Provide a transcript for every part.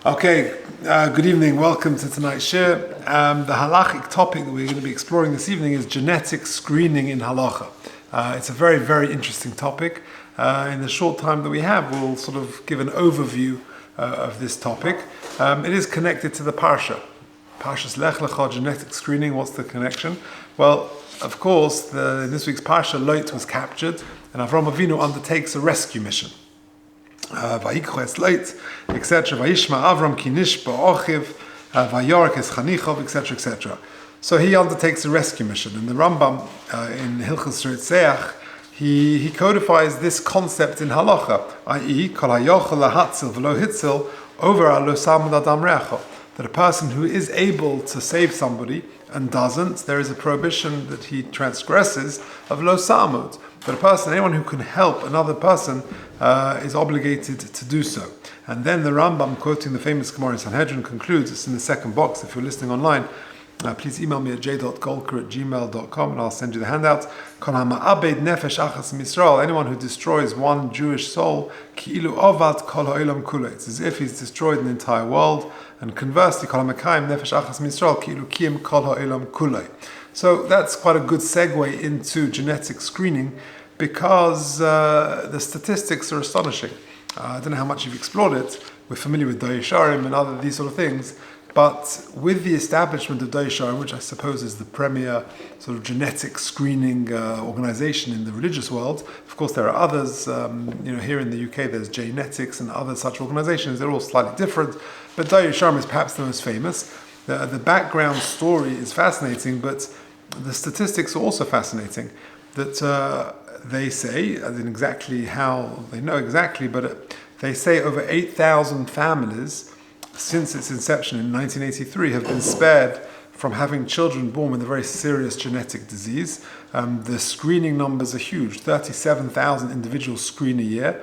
Okay, good evening. Welcome to tonight's Shiur. The halachic topic that we're going to be exploring this evening is genetic screening in halacha. It's a very, very interesting topic. In the short time that we have, we'll sort of give an overview of this topic. It is connected to the parsha. Parshas Lech Lecha, genetic screening. What's the connection? Well, of course, in this week's parsha, Lot was captured, and Avram Avinu undertakes a rescue mission. Vayikches Lot, etc. Vayishma Avram kinish ba'ochiv, vayorek es chanichov, etc., etc. So he undertakes a rescue mission, and the Rambam in Hilchos Ritzeach he codifies this concept in halacha, i.e., kol hayochel lahatzil v'lo hitzil over lo samud adam reacho. That a person who is able to save somebody and doesn't, there is a prohibition that he transgresses of lo samud. That a person, anyone who can help another person, is obligated to do so. And then the Rambam, quoting the famous Gemara in Sanhedrin, concludes, it's in the second box if you're listening online, please email me at j.golker@gmail.com and I'll send you the handout. Anyone who destroys one Jewish soul, it's as if he's destroyed the entire world. And conversely, so that's quite a good segue into genetic screening, because the statistics are astonishing. I don't know how much you've explored it. We're familiar with Dayisharim and other these sort of things. But with the establishment of Dayisharim, which I suppose is the premier sort of genetic screening organization in the religious world, of course there are others. Here in the UK there's Genetics and other such organizations. They're all slightly different, but Dayisharim is perhaps the most famous. The background story is fascinating, but the statistics are also fascinating. That they say, I don't know exactly how they know exactly, but they say over 8,000 families since its inception in 1983 have been spared from having children born with a very serious genetic disease. The screening numbers are huge. 37,000 individuals screen a year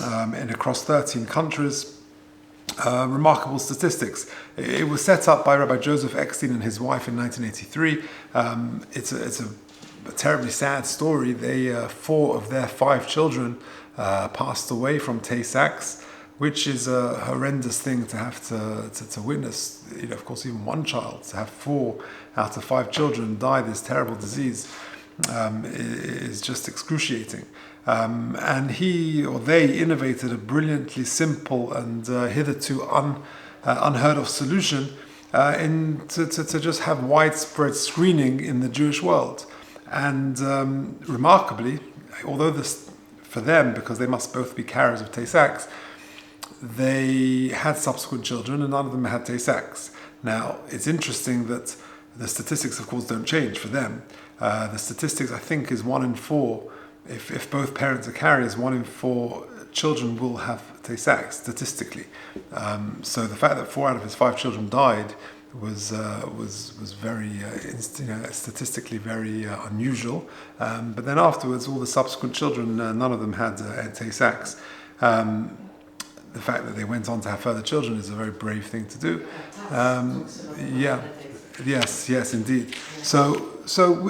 and across 13 countries. Remarkable statistics. It was set up by Rabbi Joseph Eckstein and his wife in 1983. It's a terribly sad story. 4 of their 5 children passed away from Tay-Sachs, which is a horrendous thing to have to witness. Of course, even one child, to have 4 out of 5 children die this terrible disease is just excruciating. And he or they innovated a brilliantly simple and hitherto unheard of solution to just have widespread screening in the Jewish world. And remarkably, although this for them, because they must both be carriers of Tay-Sachs, they had subsequent children and none of them had Tay-Sachs. Now, it's interesting that the statistics, of course, don't change for them. The statistics, I think, is 1 in 4. If both parents are carriers, 1 in 4 children will have Tay-Sachs, statistically. So the fact that 4 out of his 5 children died was very, statistically very unusual. But then afterwards, all the subsequent children, none of them had Tay-Sachs. The fact that they went on to have further children is a very brave thing to do. Yes, indeed. So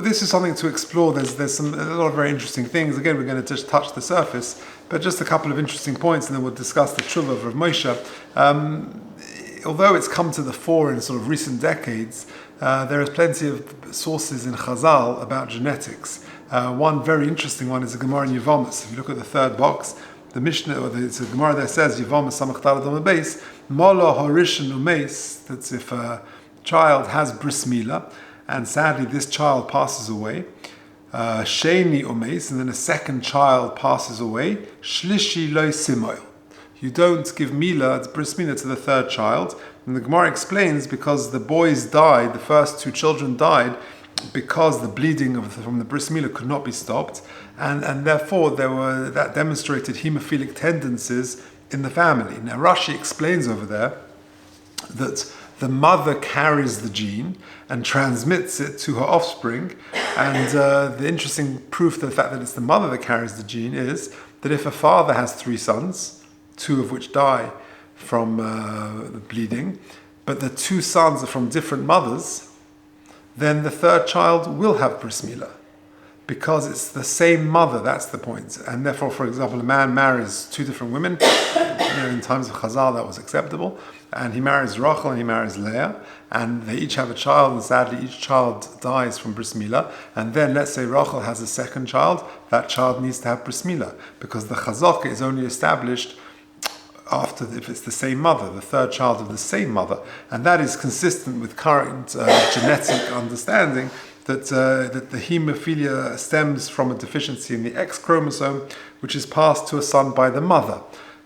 this is something to explore. There's a lot of very interesting things. Again, we're going to just touch the surface, but just a couple of interesting points, and then we'll discuss the tshuva of Rav Moshe. Although it's come to the fore in sort of recent decades, there is plenty of sources in Chazal about genetics. One very interesting one is a Gemara in Yevamos. If you look at the third box, the Mishnah, it's a Gemara that says, Yevamos samach daled amud beis, Molo horishin umeis, that's if a child has bris milah, and sadly this child passes away, Sheni umeis, and then a second child passes away, Shlishi lo simoil. You don't give milah, it's bris milah, to the third child. And the Gemara explains, because the boys died, the first 2 children died, because the bleeding from the bris milah could not be stopped, and therefore that demonstrated hemophilic tendencies in the family. Now Rashi explains over there that the mother carries the gene and transmits it to her offspring, and the interesting proof to the fact that it's the mother that carries the gene is that if a father has 3 sons, 2 of which die from the bleeding, but the 2 sons are from different mothers, then the third child will have bris milah, because it's the same mother. That's the point. And therefore, for example, a man marries 2 different women. in times of Chazal that was acceptable. And he marries Rachel and he marries Leah, and they each have a child, and sadly each child dies from bris milah. And then let's say Rachel has a second child, that child needs to have bris milah, because the chazaka is only established after, if it's the same mother, the third child of the same mother. And that is consistent with current genetic understanding that the hemophilia stems from a deficiency in the X chromosome, which is passed to a son by the mother.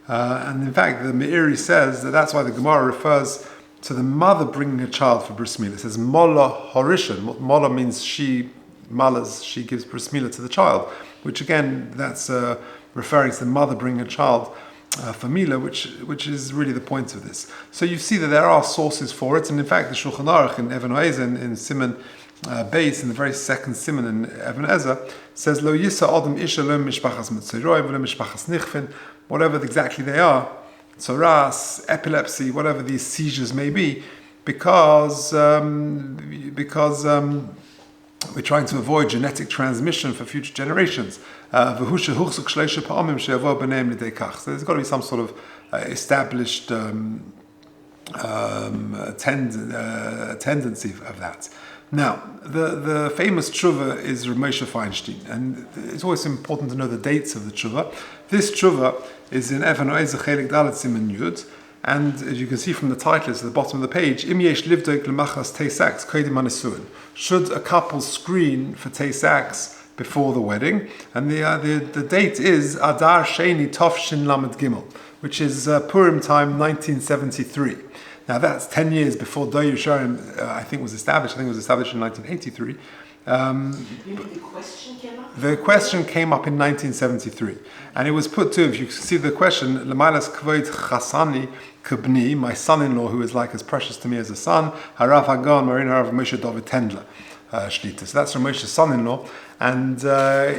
And in fact, the Meiri says that that's why the Gemara refers to the mother bringing a child for bris milah. It says Mola Horishan. Mola means she gives bris milah to the child, which again, that's referring to the mother bringing a child for milah, which is really the point of this. So you see that there are sources for it, and in fact, the Shulchan Aruch in Even Ha'ezer in Siman Beis, in the very second Siman in Even Ha'ezer, says Lo Yisa Adam Isha Lo Mishpachas Mitzoroi Lo Mishpachas Nichfin, whatever exactly they are, tzoras, epilepsy, whatever these seizures may be, because we're trying to avoid genetic transmission for future generations. So there's got to be some sort of established tendency of that. Now, the famous tshuva is Rav Moshe Feinstein, and it's always important to know the dates of the tshuva. This tshuva is in Even Ha'ezer Chelik Dalet Siman Yud, and as you can see from the title, it's at the bottom of the page, Im yesh livdok lemachas teisaks kodim hanisuin. Should a couple screen for teisaks before the wedding? And the date is Adar Sheni Tovshin Lamed Gimel, which is Purim time 1973. Now that's 10 years before Doy Yusharim, I think was established. I think it was established in 1983. You mean the question came up? The question came up in 1973, and it was put to, if you see the question, Lemailas Kvoid Chasani Kubni, my son-in-law who is like as precious to me as a son, Harav Hagan Marin Harav Moshe David Tendler Shlita. So that's Rav Moshe's son-in-law, and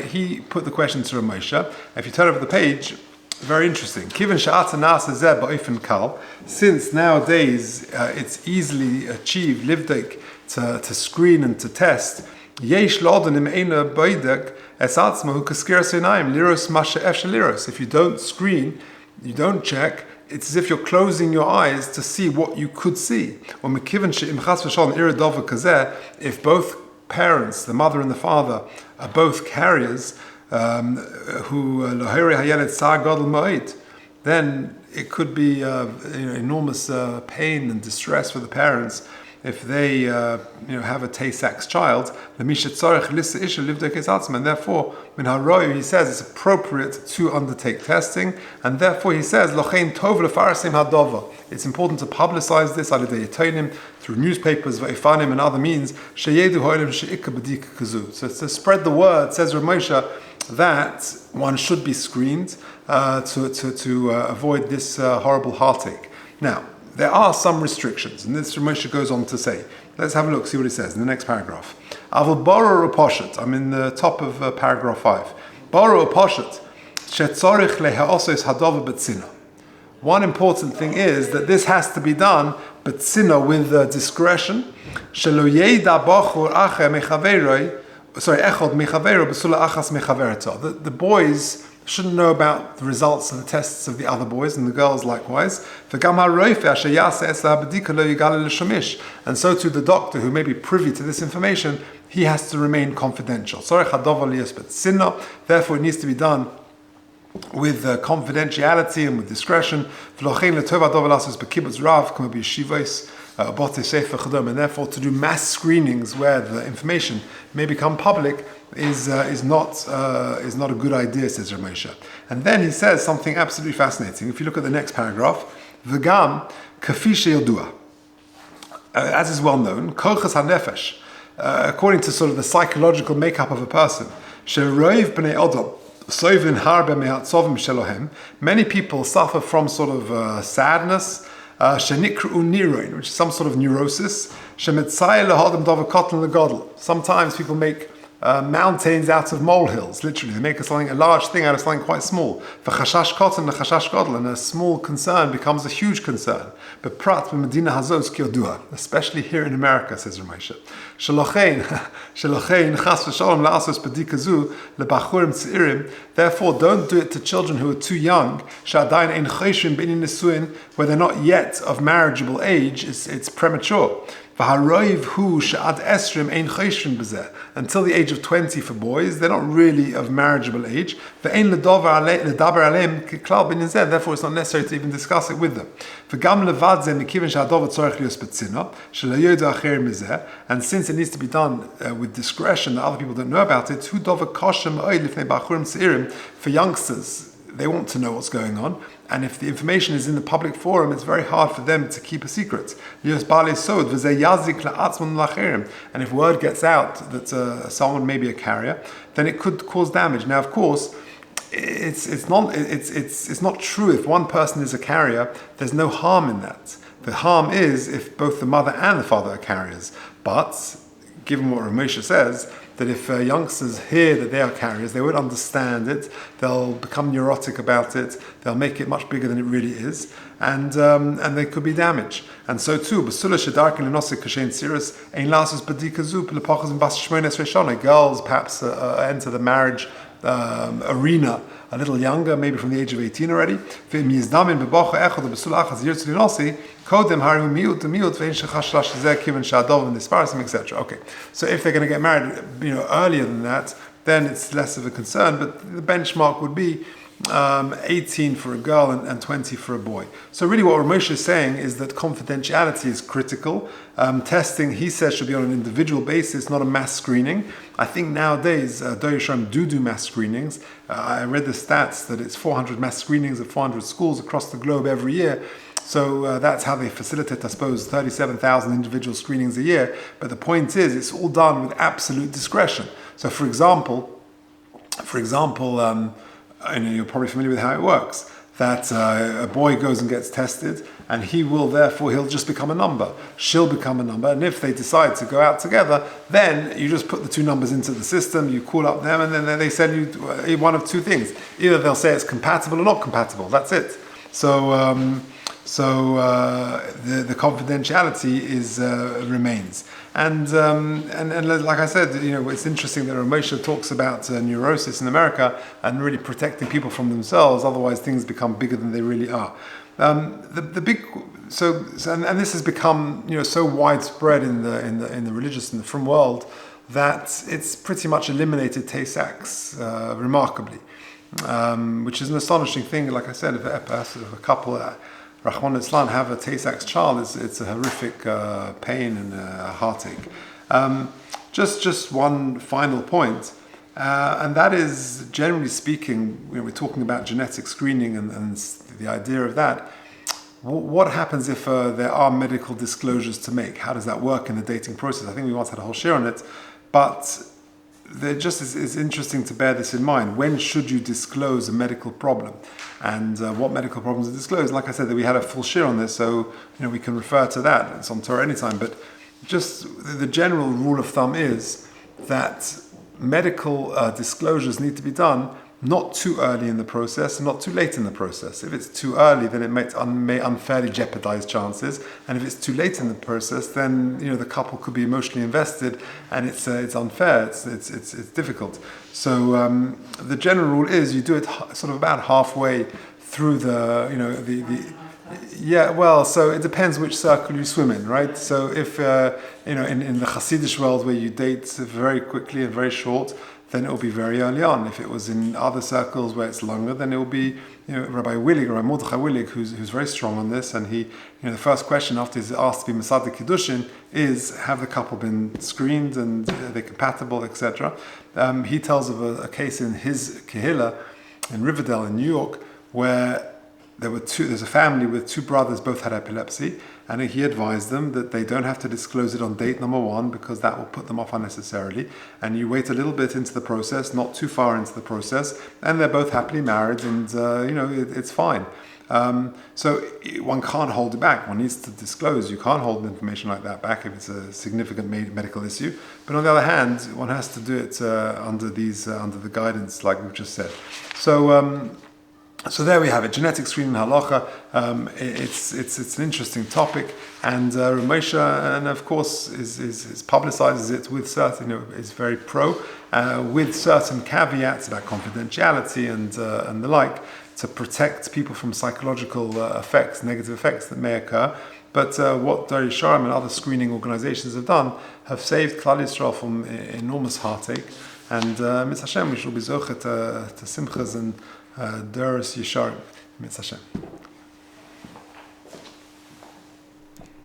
he put the question to Rav Moshe. If you turn over the page, very interesting. Kiven Sha'at Nasa Zeh Ba'ofen Kal. Since nowadays it's easily achieved, livdek, to screen and to test. Yesh Lodanim Eina Boidek Es Atzmahu Kaskir Sinaim Liros Masha Efsha Liros. If you don't screen, you don't check, it's as if you're closing your eyes to see what you could see. If both parents, the mother and the father, are both carriers, then it could be enormous pain and distress for the parents if they have a Tay-Sachs child. And therefore, he says it's appropriate to undertake testing, and therefore he says it's important to publicize this through newspapers and other means. So to spread the word, says Rav Moshe, that one should be screened to avoid this horrible heartache. Now, there are some restrictions, and this Rav Moshe goes on to say. Let's have a look, see what he says in the next paragraph. Avol boro poshet. I'm in the top of paragraph 5. Boro poshet shetzorich lehaosos hadova betzina. One important thing is that this has to be done betzina, with discretion. Shelo yeida bachur acher mechaveroi. Echod mechavero besula achas mechaverto. The boys shouldn't know about the results of the tests of the other boys, and the girls likewise. And so too the doctor, who may be privy to this information, he has to remain confidential. Therefore it needs to be done with confidentiality and with discretion. And therefore to do mass screenings where the information may become public is not a good idea, says Rav Moshe. And then he says something absolutely fascinating. If you look at the next paragraph, V'gam kafi sheyodua, as is well known, kochas hanefesh, according to sort of the psychological makeup of a person, sheroiv b'nei odom soivin harbe me'atzovim shelohem. Many people suffer from sort of sadness, shenikru niroin, which is some sort of neurosis. Sometimes people make mountains out of molehills, literally. They make a large thing out of something quite small. V'chashash koton l'chashash gadol, and a small concern becomes a huge concern. But prat b'medina hazos kiodua, especially here in America, says Ramesha. Shalochein chas v'shalom la'asos b'dika zu lebachurim tzirim. Therefore, don't do it to children who are too young. Sha'adayin ein choshim b'ini nesuin, where they're not yet of marriageable age. It's premature. Until the age of 20 for boys, they're not really of marriageable age. Therefore, it's not necessary to even discuss it with them. And since it needs to be done with discretion, that other people don't know about it, for youngsters, they want to know what's going on, and if the information is in the public forum, it's very hard for them to keep a secret. And if word gets out that someone may be a carrier, then it could cause damage. Now, of course, it's not true. If one person is a carrier, there's no harm in that. The harm is if both the mother and the father are carriers. But given what Ramesha says, that if youngsters hear that they are carriers, they won't understand it, they'll become neurotic about it, they'll make it much bigger than it really is, and there could be damage. And so too, girls perhaps enter the marriage arena a little younger, maybe from the age of 18 already. Etc. Okay, so if they're going to get married, earlier than that, then it's less of a concern. But the benchmark would be 18 for a girl and 20 for a boy. So really what Ramosha is saying is that confidentiality is critical. Testing, he says, should be on an individual basis, not a mass screening. I think nowadays, Doyesham do mass screenings. I read the stats that it's 400 mass screenings at 400 schools across the globe every year. So that's how they facilitate, I suppose, 37,000 individual screenings a year. But the point is, it's all done with absolute discretion. So for example, you're probably familiar with how it works, that a boy goes and gets tested, and he'll just become a number. She'll become a number, and if they decide to go out together, then you just put the two numbers into the system, you call up them, and then they send you one of two things. Either they'll say it's compatible or not compatible, that's it. So the confidentiality remains. And like I said, it's interesting that Ramosha talks about neurosis in America and really protecting people from themselves. Otherwise, things become bigger than they really are. And this has become so widespread in the religious and the frum world that it's pretty much eliminated Tay-Sachs remarkably, which is an astonishing thing. Like I said, if a couple. Rahman Islam have a Tay-Sachs child, it's a horrific pain and heartache. Just one final point, and that is, generally speaking, we're talking about genetic screening and the idea of that. What happens if there are medical disclosures to make? How does that work in the dating process? I think we once had a whole shiur on it, but it's interesting to bear this in mind. When should you disclose a medical problem? And what medical problems are disclosed? Like I said, that we had a full shiur on this, so we can refer to that. It's on Torah anytime. But just the general rule of thumb is that medical disclosures need to be done not too early in the process and not too late in the process. If it's too early, then it may unfairly jeopardize chances, and if it's too late in the process, then the couple could be emotionally invested, and it's unfair. It's difficult. So the general rule is you do it sort of about halfway through the so it depends which circle you swim in, right? So if in the Hasidic world where you date very quickly and very short, then it will be very early on. If it was in other circles where it's longer, then it will be Rabbi Willig, or Mordechai Willig, who's very strong on this, and he the first question after he's asked to be Masad Kiddushin is, have the couple been screened and are they compatible, etc. He tells of a case in his Kehillah in Riverdale in New York where there's a family with two brothers, both had epilepsy, and he advised them that they don't have to disclose it on date number one because that will put them off unnecessarily. And you wait a little bit into the process, not too far into the process, and they're both happily married, and it's fine. So one can't hold it back. One needs to disclose. You can't hold information like that back if it's a significant medical issue. But on the other hand, one has to do it under the guidance, like we've just said. So there we have it, genetic screening halacha. It's an interesting topic, and Moshe, and of course, is publicizes it with certain, is very pro, with certain caveats about confidentiality and the like, to protect people from psychological effects, negative effects that may occur. But what Dori Sharm and other screening organizations have done have saved Klal Yisrael from enormous heartache. And Mitzvah Hashem, we shall be zochet to simchas and Doros Yisharim. Mitzvah Hashem.